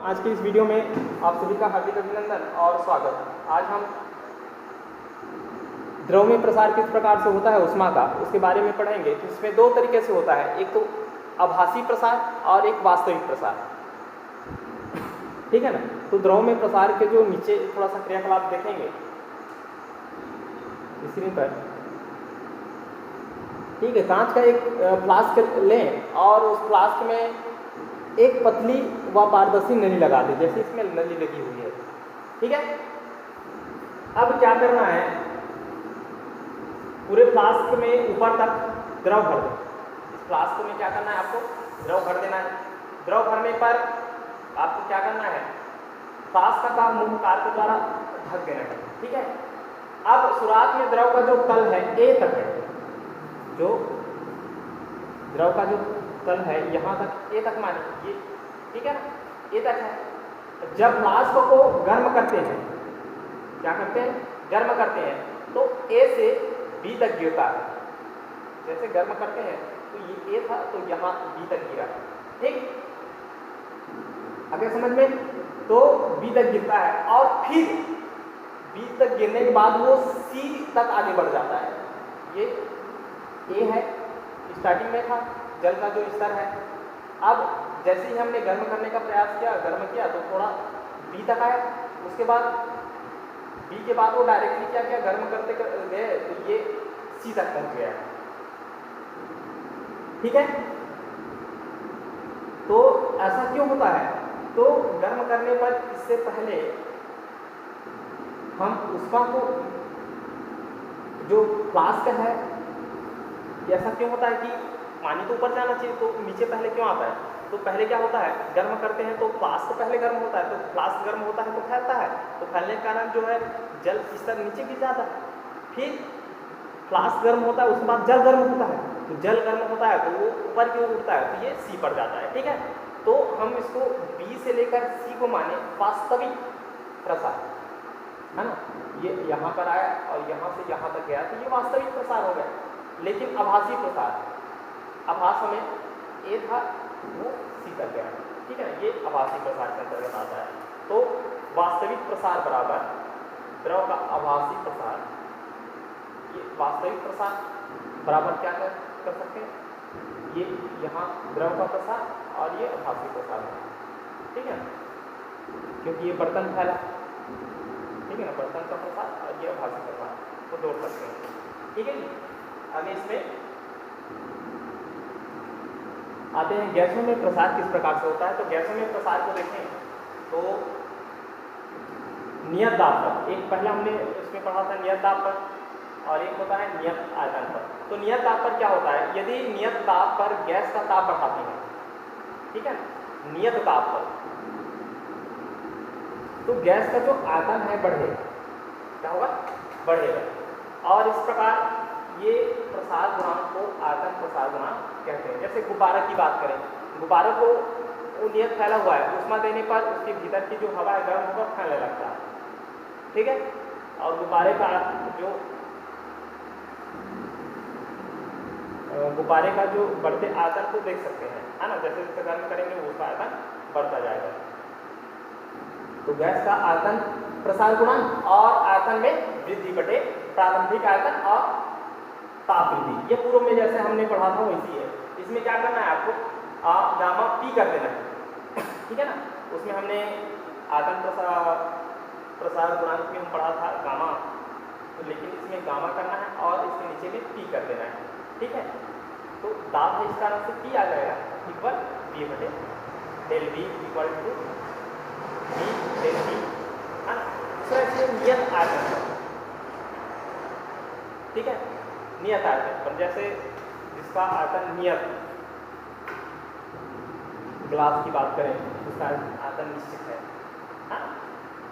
आज की इस वीडियो में आप सभी का हार्दिक अभिनंदन और स्वागत। आज हम द्रव में प्रसार किस प्रकार से होता है ऊष्मा का, उसके बारे में पढ़ेंगे। तो इसमें दो तरीके से होता है, एक तो आभासी प्रसार और एक वास्तविक प्रसार। ठीक है ना। तो द्रव में प्रसार के जो नीचे थोड़ा सा क्रियाकलाप देखेंगे स्क्रीन पर। ठीक है, कांच का एक फ्लास्क लें और उस फ्लास्क में एक पतली व पारदर्शी नली लगा दें, जैसे इसमें नली लगी हुई है। ठीक है। अब क्या करना है, पूरे फ्लास्क में ऊपर तक द्रव भर दें। इस फ्लास्क में क्या करना है, आपको द्रव भर देना है। द्रव भरने पर आपको क्या करना है, फ्लास्क का मुंह कार के द्वारा ढक देना है। ठीक है। अब शुरुआत में द्रव का जो तल है ए तक है, जो द्रव का जो तल है यहाँ तक ए तक माने ये, ठीक है ना, ए तक है। जब फ्लास्क को गर्म करते हैं, क्या करते हैं, गर्म करते हैं, तो ए से बी तक गिरता है। जैसे गर्म करते हैं तो ये ए था तो यहाँ बी तक गिरा। ठीक, अगर समझ में, तो बी तक गिरता है और फिर बी तक गिरने के बाद वो सी तक आगे बढ़ जाता है। ये ए है, स्टार्टिंग में था जल का जो स्तर है। अब जैसे ही हमने गर्म करने का प्रयास किया, गर्म किया, तो थोड़ा बी तक आया। उसके बाद बी के बाद वो डायरेक्टली क्या किया, गर्म करते गए तो ये सी तक पहुंच गया। ठीक है। तो ऐसा क्यों होता है, तो गर्म करने पर इससे पहले हम ऊष्मा को, जो फ्लास्क है, ऐसा क्यों होता है कि पानी तो ऊपर जाना चाहिए, तो नीचे पहले क्यों आता है। तो पहले क्या होता है, गर्म करते हैं तो फ्लास्क पहले गर्म होता है, तो फ्लास्क गर्म होता है तो फैलता है, तो फैलने के कारण जो है जल स्तर नीचे गिर जाता है। फिर फ्लास्क गर्म होता है, उसके बाद जल गर्म होता है, तो जल गर्म होता है तो वो ऊपर की ओर उठता है, तो ये सी पर जाता है। ठीक है। तो हम इसको बी से लेकर सी को माने वास्तविक प्रसार, है ना। ये यहाँ पर आया और यहाँ से यहाँ तक गया, तो ये वास्तविक प्रसार हो गया। लेकिन आभासी प्रसार, आभास में ए था वो सी तक गया। ठीक है, ये आभासी प्रसार के अंतर्गत आता है। तो वास्तविक प्रसार बराबर द्रव का आभासी प्रसार, ये वास्तविक प्रसार बराबर क्या कर सकते हैं, ये यहाँ द्रव का प्रसार और ये आभासी प्रसार है। ठीक है, क्योंकि ये बर्तन फैला, ठीक है ना, बर्तन का प्रसार और ये आभासी प्रसार को जोड़ सकते हैं। ठीक है जी। आगे इसमें आते हैं, गैसों में प्रसार किस प्रकार से होता है। तो गैसों में प्रसार को देखें तो नियत दाब पर, एक पहले हमने इसमें पढ़ा था नियत दाब पर, और एक होता है नियत आयतन पर। तो नियत दाब पर क्या होता है, यदि नियत दाब पर गैस का ताप बढ़ाते हैं, ठीक है, नियत दाब पर, तो गैस का जो आयतन है बढ़ेगा, क्या होगा, बढ़ेगा। और इस प्रकार ये प्रसार गुणांक को आयतन प्रसार गुणांक कहते हैं। जैसे गुब्बारा की बात करें, गुब्बारे को नियत फैला हुआ है, ऊष्मा देने पर उसके भीतर की जो हवा है गर्म होकर फैलने लगता है। ठीक है। और गुब्बारे का जो बढ़ते आयतन को देख सकते हैं, है ना, जैसे जैसे गर्म करेंगे उसका आयतन बढ़ता जाएगा। तो गैस का आयतन प्रसार गुणांक और आयतन में वृद्धि बटे प्रारंभिक आयतन और ताप वृद्धि, ये पूर्व में जैसे हमने पढ़ा था वैसी है। इसमें क्या करना है, आपको गामा पी कर देना है। ठीक है ना। उसमें हमने आयतन प्रसार गुणांक में हम पढ़ा था गामा, तो लेकिन इसमें गामा करना है और इसके नीचे में पी कर देना है। ठीक है। तो दाब है, इस कारण से पी आ जाएगा इक्वल बी बटे del B equal to B del B, है ना। दूसरा इसमें नियत आयतन, ठीक है, नियत आयतन पर, जैसे जिसका आयतन नियत, ग्लास की बात करें उसका आयतन निश्चित है, हाँ,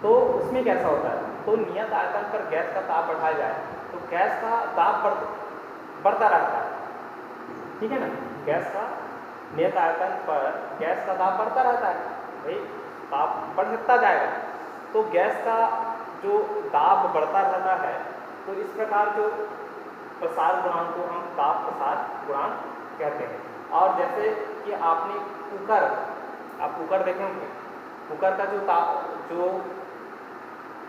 तो उसमें कैसा होता है, तो नियत आयतन पर गैस का ताप बढ़ाया जाए तो गैस का ताप बढ़ता रहता है। ठीक है ना। गैस का नियत आयतन पर गैस का ताप बढ़ता रहता है, भाई ताप बढ़ता जाएगा, तो गैस का जो दाब बढ़ता रहता है, तो इस प्रकार जो प्रसार गुणांक को हम ताप प्रसार गुणांक कहते हैं। और जैसे कि आपने कुकर, आप कुकर देखे होंगे, कुकर का जो ताप, जो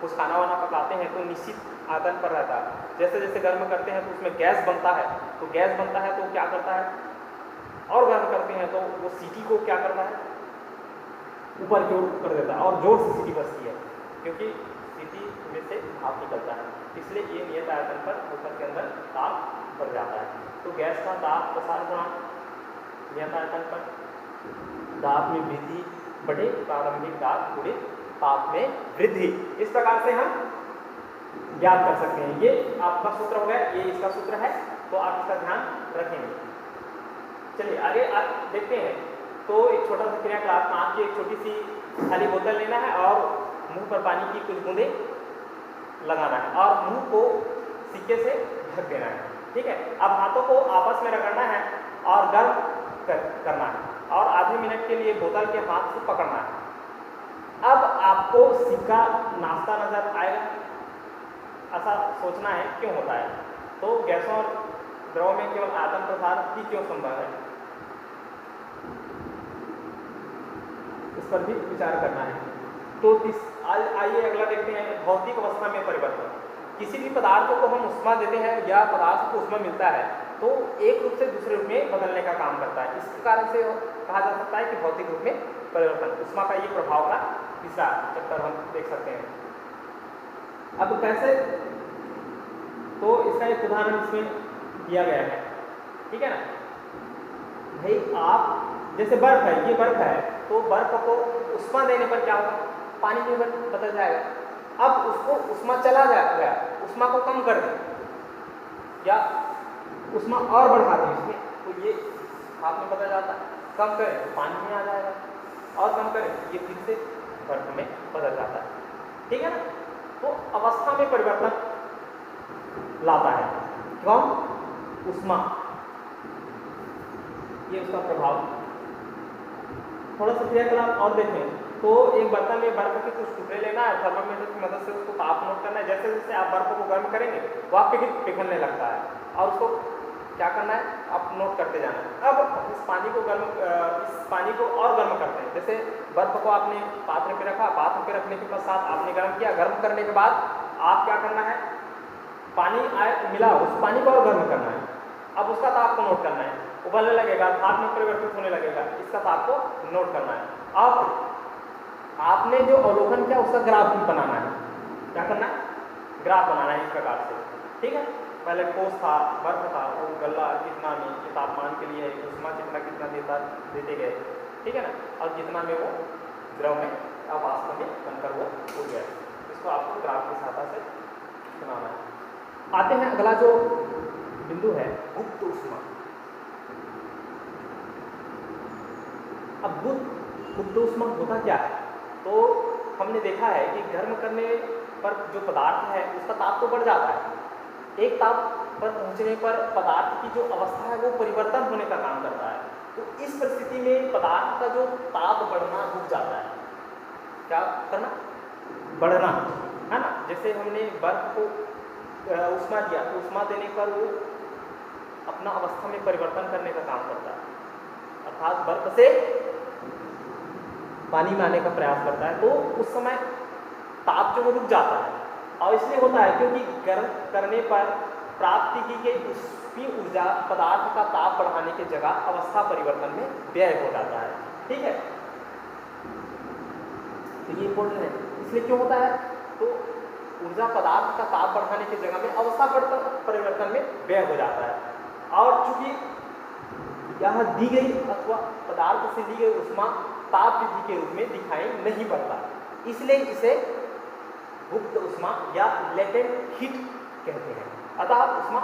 कुछ खाना वाना पकाते हैं तो निश्चित आयतन पर रहता है। जैसे जैसे गर्म करते हैं तो उसमें गैस बनता है, तो गैस बनता है तो क्या करता है, और गर्म करते हैं तो वो सीटी को क्या करता है, ऊपर की ओर कर देता है और जोर से सीटी बजती है, क्योंकि सीटी में से भाप निकलता है, इसलिए ये नियत आयतन पर कुकर के अंदर ताप बढ़ जाता है। तो गैस का दाब प्रसार गुणांक नियत आयतन पर दाब में वृद्धि बढ़े प्रारंभिक दाब गुणे ताप में वृद्धि, इस प्रकार से हम ज्ञात कर सकते हैं। ये आपका सूत्र हो गया, ये इसका सूत्र है, तो आप इसका ध्यान रखेंगे। चलिए आगे आप देखते हैं। तो एक छोटा सा क्रियाकलाप में आपकी एक छोटी सी खाली बोतल लेना है और मुंह पर पानी की कुछ बूंदे लगाना है और मुंह को सिक्के से ढक देना है, ठीक है। अब हाथों को आपस में रगड़ना है और गर्म करना है और आधे मिनट के लिए बोतल के हाथ से पकड़ना है। अब आपको सिक्का नाचता नजर आएगा, ऐसा सोचना है क्यों होता है? तो गैसों और द्रव में केवल आयतन प्रसार ही क्यों संभव है, इस पर भी विचार करना है। तो आइए अगला देखते हैं, भौतिक अवस्था में परिवर्तन। किसी भी पदार्थ को हम उष्मा देते हैं या पदार्थ को उष्मा मिलता है तो एक रूप से दूसरे रूप में बदलने का काम करता है। इस कारण से कहा जा सकता है कि भौतिक रूप में परिवर्तन, उष्मा का ये प्रभाव का तीसरा चैप्टर हम देख सकते हैं। अब कैसे, तो इसका एक उदाहरण इसमें दिया गया है, ठीक है ना भाई। आप जैसे बर्फ है, ये बर्फ है, तो बर्फ को उष्मा देने पर क्या होगा, पानी में बदल जाएगा। अब उसको उष्मा चला गया, उष्मा को कम कर दें या उष्मा और बढ़ा दें इसमें, तो ये हाथ में बदल जाता है। कम करें तो पानी में आ जाएगा और कम करें ये फिर से बर्फ में बदल जाता है, ठीक है ना। तो अवस्था में परिवर्तन लाता है कौन, उष्मा, ये उसका प्रभाव। थोड़ा सा क्रियाकलाप और देखें। तो एक बर्तन में बर्फ के कुछ टुकड़े लेना है, थर्मामीटर की मदद से उसको ताप नोट करना है। जैसे जैसे आप बर्फ को गर्म करेंगे वो आप पिघलने लगता है और उसको क्या करना है, आप नोट करते जाना है। अब इस पानी को और गर्म करते हैं। जैसे बर्फ को आपने पात्र पे रखा, पात्र पे रखने के पश्चात आपने गर्म किया, गर्म करने के बाद आप क्या करना है, पानी मिला, उस पानी को और गर्म करना है। अब उसका ताप को नोट करना है, उबलने लगेगा, भाप में परिवर्तित होने लगेगा, इसका ताप को नोट करना है। अब आपने जो अवलोकन किया उसका ग्राफ भी बनाना है। क्या करना है, ग्राफ बनाना है इस प्रकार से, ठीक है। पहले ठोस था, बर्फ था, वो गला कितना में, ये तापमान के लिए उष्मा कितना देते गए, ठीक है ना, और जितना में वो द्रव में अब वास्तव में बनकर वो हो गया। इसको आपको ग्राफ की सहायता से बनाना है। आते हैं अगला जो बिंदु है, गुप्त उष्मा। अब गुप्त उष्मा होता क्या है? तो हमने देखा है कि गर्म करने पर जो पदार्थ है उसका ताप तो बढ़ जाता है। एक ताप पर पहुंचने पर पदार्थ की जो अवस्था है वो परिवर्तन होने का काम करता है। तो इस परिस्थिति में पदार्थ का जो ताप बढ़ना रुक जाता है। क्या करना, बढ़ना, है ना। जैसे हमने बर्फ को उष्मा दिया, तो उष्मा देने पर वो अपना अवस्था में परिवर्तन करने का काम करता है, अर्थात बर्फ से पानी में आने का प्रयास करता है। तो उस समय ताप जो वो रुक जाता है, और इसलिए होता है क्योंकि गर्म करने पर प्राप्त की गई उसकी ऊर्जा पदार्थ का ताप बढ़ाने की जगह अवस्था परिवर्तन में व्यय हो जाता है, ठीक है। तो ये इंपॉर्टेंट है। इसलिए क्यों होता है, तो ऊर्जा पदार्थ का ताप बढ़ाने की जगह में अवस्था परिवर्तन में व्यय हो जाता है। और चूंकि यह दी गई अथवा पदार्थ से ली गई उष्मा ताप वृद्धि के रूप में दिखाई नहीं पड़ता, इसलिए इसे गुप्त उष्मा या लेटेंट हीट कहते हैं। अतः उष्मा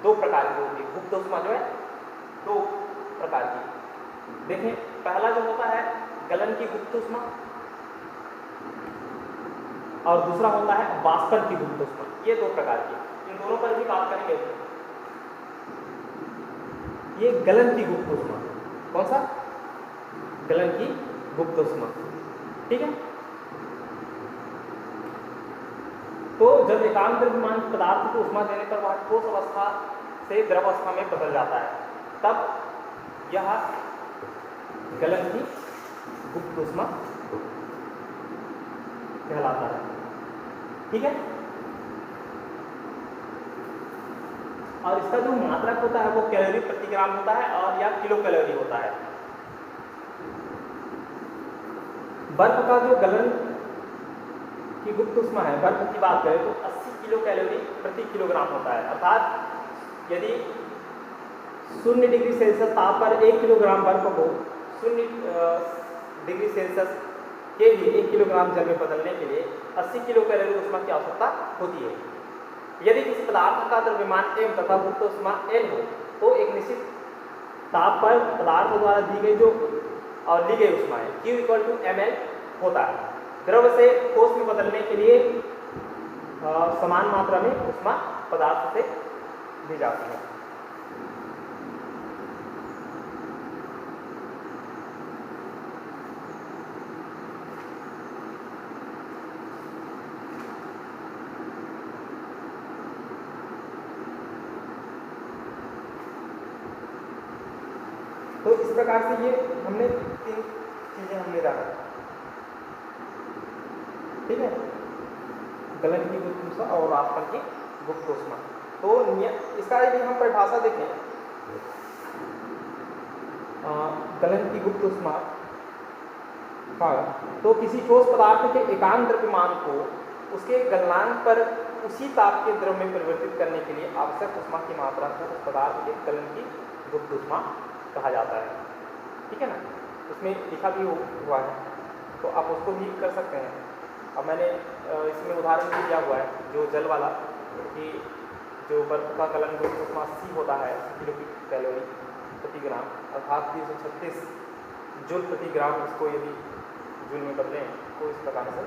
दो प्रकार की होती है। गुप्त उष्मा जो है दो प्रकार की। देखें, पहला जो होता है गलन की गुप्त उष्मा और दूसरा होता है वाष्पन की गुप्त उष्मा। ये दो प्रकार की, इन दोनों पर भी बात करेंगे। ये गलन की गुप्त उष्मा, कौन सा, गलन की गुप्त उष्मा, ठीक है। तो जब एकांक द्रव्यमान पदार्थ को उष्मा देने पर वह ठोस अवस्था से द्रव अवस्था में बदल जाता है, तब यह गलन की गुप्त उष्मा कहलाता है। ठीक है, और इसका जो मात्रक होता है वो कैलोरी प्रति ग्राम होता है और या किलो कैलोरी होता है। बर्फ का जो गलन की गुप्त ऊष्मा है, बर्फ की बात करें तो 80 किलो कैलोरी प्रति किलोग्राम होता है। अर्थात यदि 0 डिग्री सेल्सियस ताप पर 1 किलोग्राम बर्फ को 0 डिग्री सेल्सियस के ही 1 किलोग्राम जल में बदलने के लिए 80 किलो कैलोरी ऊष्मा की आवश्यकता होती है। यदि किसी पदार्थ का द्रव्यमान m तथा गुप्त ऊष्मा n हो तो एक निश्चित ताप पर पदार्थ द्वारा दी गई जो और ली गई ऊष्मा है Q = ml होता है। द्रव से ठोस में बदलने के लिए समान मात्रा में ऊष्मा पदार्थ से दी जाती है। तो इस प्रकार से ये हमने 3 चीजें हमने रखा। ठीक है, गलन की गुप्त ऊष्मा और वाष्पन की गुप्त ऊष्मा। तो इसका यदि हम परिभाषा देखें, गलन की गुप्त ऊष्मा का तो किसी ठोस पदार्थ के एकांक द्रव्यमान को उसके गलनांक पर उसी ताप के द्रव में परिवर्तित करने के लिए आवश्यक ऊष्मा की मात्रा को उस पदार्थ के गलन की गुप्त ऊष्मा कहा जाता है। ठीक है ना, उसमें लिखा भी हुआ है तो आप उसको भी कर सकते हैं। अब मैंने इसमें उदाहरण भी दिया हुआ है जो जल वाला, कि जो बर्फ का गलन गुप्त ऊष्मा C होता है 80 किलो कैलोरी प्रति ग्राम, अर्थात 336 जूल प्रति ग्राम। इसको यदि जूल में बदलें तो इस प्रकार से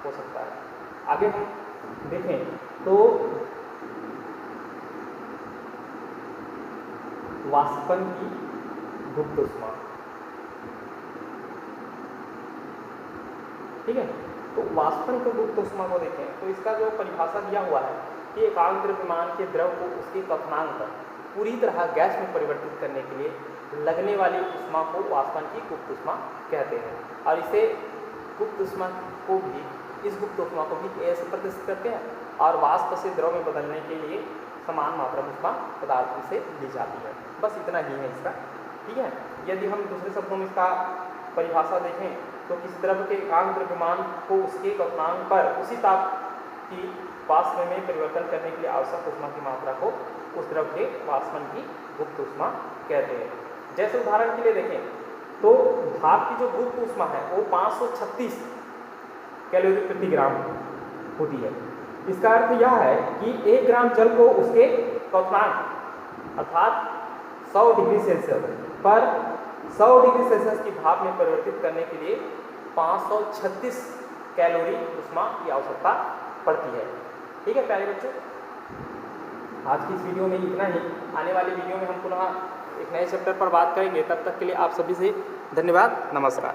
हो सकता है। आगे हम देखें तो वाष्पन की गुप्त ऊष्मा। ठीक है, तो वाष्पन की गुप्त ऊष्मा को देखें तो इसका जो परिभाषा दिया हुआ है कि एकांक द्रव्यमान के द्रव को उसके क्वथनांक पर पूरी तरह गैस में परिवर्तित करने के लिए लगने वाली ऊष्मा को वाष्पन की गुप्त ऊष्मा कहते हैं। और इसे गुप्त ऊष्मा को भी इस गुप्त ऊष्मा को भी A से प्रदर्शित करते हैं और वाष्प से द्रव में बदलने के लिए समान मात्रा में ऊष्मा पदार्थ से ली जाती है। बस इतना ही है इसका। ठीक है, यदि हम दूसरे शब्दों में इसका परिभाषा देखें तो किसी द्रव के एकांक द्रव्यमान को उसके क्वथनांक पर उसी ताप की वाष्प में परिवर्तन करने के लिए आवश्यक ऊष्मा की मात्रा को उस द्रव के वाष्पन की गुप्त ऊष्मा कहते हैं। जैसे उदाहरण के लिए देखें तो भाप की जो गुप्त ऊष्मा है वो 536 कैलोरी प्रति ग्राम होती है। इसका अर्थ यह है कि 1 ग्राम जल को उसके क्वथनांक अर्थात 100 डिग्री सेल्सियस पर 100 डिग्री सेल्सियस की भाप में परिवर्तित करने के लिए 536 कैलोरी ऊष्मा की आवश्यकता पड़ती है। ठीक है प्यारे बच्चों, आज की इस वीडियो में इतना ही। आने वाली वीडियो में हम पुनः एक नए चैप्टर पर बात करेंगे। तब तक के लिए आप सभी से धन्यवाद, नमस्कार।